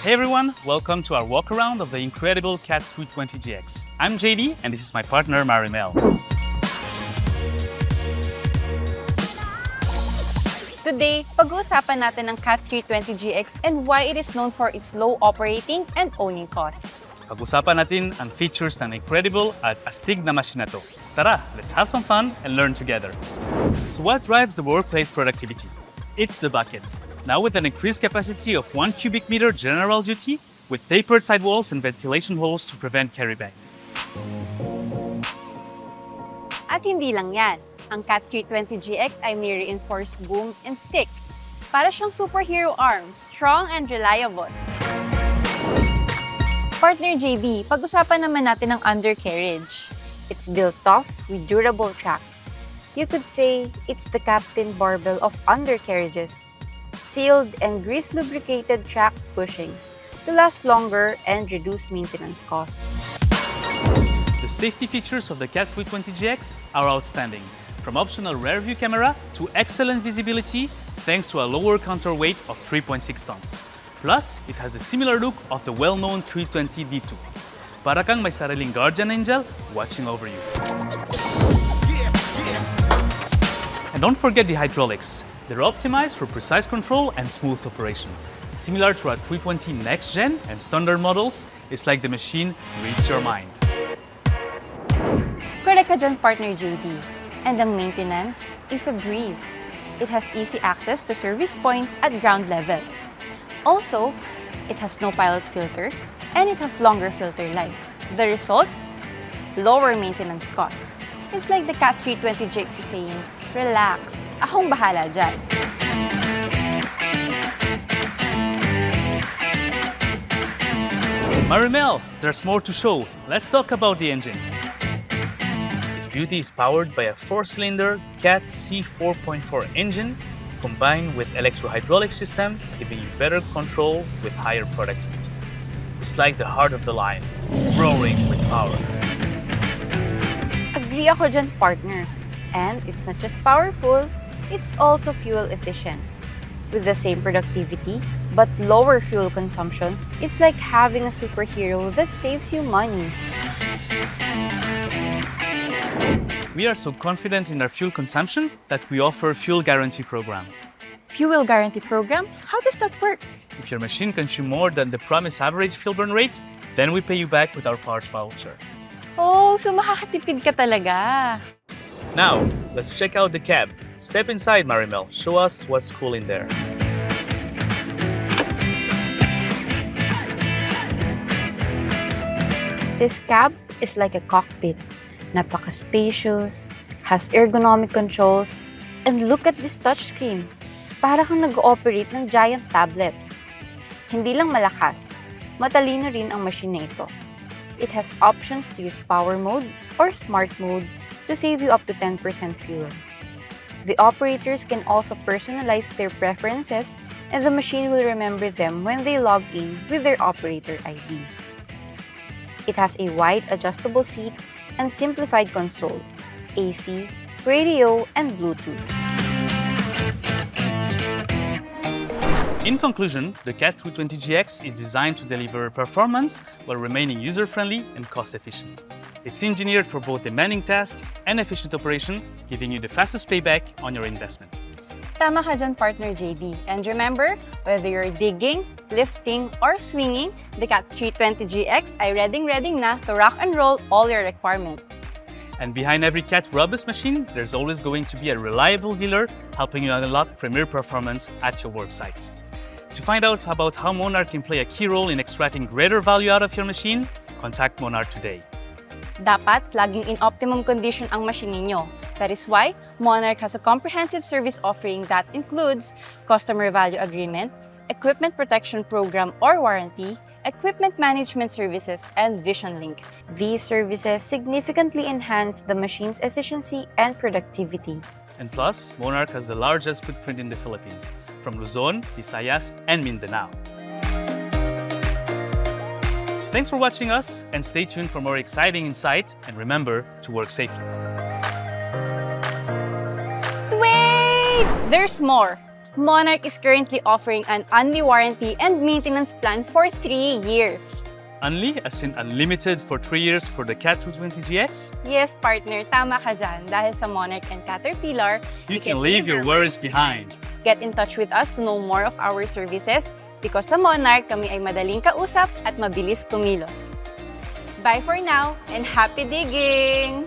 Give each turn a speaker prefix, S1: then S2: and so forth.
S1: Hey everyone, welcome to our walk around of the incredible CAT 320GX. I'm JD and this is my partner Marimel.
S2: Today, pag-uusapan natin ang CAT 320GX and why it is known for its low operating and owning costs.
S1: Pag-usapan natin ang features ng incredible at astig na machine na to. Tara, let's have some fun and learn together. So what drives the workplace productivity? It's the bucket. Now with an increased capacity of 1 cubic meter general duty, with tapered sidewalls and ventilation holes to prevent carryback.
S2: At hindi lang yan, ang CAT 320GX ay may reinforced boom and stick. Para siyang superhero arm, strong and reliable. Partner JD, pag-usapan naman natin ang undercarriage. It's built tough with durable tracks. You could say it's the Captain Barbell of undercarriages. Sealed and grease-lubricated track bushings to last longer and reduce maintenance costs.
S1: The safety features of the CAT 320GX are outstanding, from optional rear-view camera to excellent visibility thanks to a lower counterweight of 3.6 tons. Plus, it has a similar look of the well-known 320 D2. Para kang may sariling guardian angel watching over you. And don't forget the hydraulics. They're optimized for precise control and smooth operation. Similar to our 320 Next Gen and standard models, it's like the machine reads your mind.
S2: Correct ka dyan, partner JD. And ang maintenance is a breeze. It has easy access to service points at ground level. Also, it has no pilot filter and it has longer filter life. The result? Lower maintenance cost. It's like the CAT 320GX is saying, relax, akong bahala dyan.
S1: Marimel, there's more to show. Let's talk about the engine. This beauty is powered by a 4-cylinder CAT C4.4 engine combined with electro-hydraulic system, giving you better control with higher productivity. It's like the heart of the lion, roaring with power.
S2: Agree ako dyan, partner. And it's not just powerful, it's also fuel efficient. With the same productivity, but lower fuel consumption, it's like having a superhero that saves you money.
S1: We are so confident in our fuel consumption that we offer a fuel guarantee program.
S2: Fuel guarantee program? How does that work?
S1: If your machine consumes more than the promised average fuel burn rate, then we pay you back with our parts voucher.
S2: Oh, so makakatipid ka talaga.
S1: Now, let's check out the cab. Step inside, Marimel. Show us what's cool in there.
S2: This cab is like a cockpit. Napaka-spacious, has ergonomic controls, and look at this touchscreen. Para kang nag-ooperate ng giant tablet. Hindi lang malakas, matalino rin ang machine na ito. It has options to use power mode or smart mode to save you up to 10% fuel. The operators can also personalize their preferences and the machine will remember them when they log in with their operator ID. It has a wide adjustable seat and simplified console, AC, radio, and Bluetooth.
S1: In conclusion, the CAT 320GX is designed to deliver performance while remaining user-friendly and cost-efficient. It's engineered for both demanding tasks and efficient operation, giving you the fastest payback on your investment.
S2: Tama ka dyan, partner JD. And remember, whether you're digging, lifting, or swinging, the CAT 320GX ay ready na to rock and roll all your requirements.
S1: And behind every CAT robust machine, there's always going to be a reliable dealer helping you unlock premier performance at your worksite. To find out about how Monarch can play a key role in extracting greater value out of your machine, contact Monarch today.
S2: Dapat laging in optimum condition ang machine ninyo. That is why Monarch has a comprehensive service offering that includes customer value agreement, equipment protection program or warranty, equipment management services, and Vision Link. These services significantly enhance the machine's efficiency and productivity.
S1: And plus, Monarch has the largest footprint in the Philippines, from Luzon, Visayas, and Mindanao. Thanks for watching us, and stay tuned for more exciting insight, and remember to work safely.
S2: Wait! There's more!
S3: Monarch is currently offering an Unli warranty and maintenance plan for 3 years.
S1: Unli, as in unlimited for 3 years for the Cat 220GX?
S3: Yes, partner, tama ka dyan. Dahil sa Monarch and Caterpillar,
S1: You can leave your worries behind.
S3: Get in touch with us to know more of our services because sa Monarch, kami ay madaling kausap at mabilis kumilos. Bye for now and happy digging!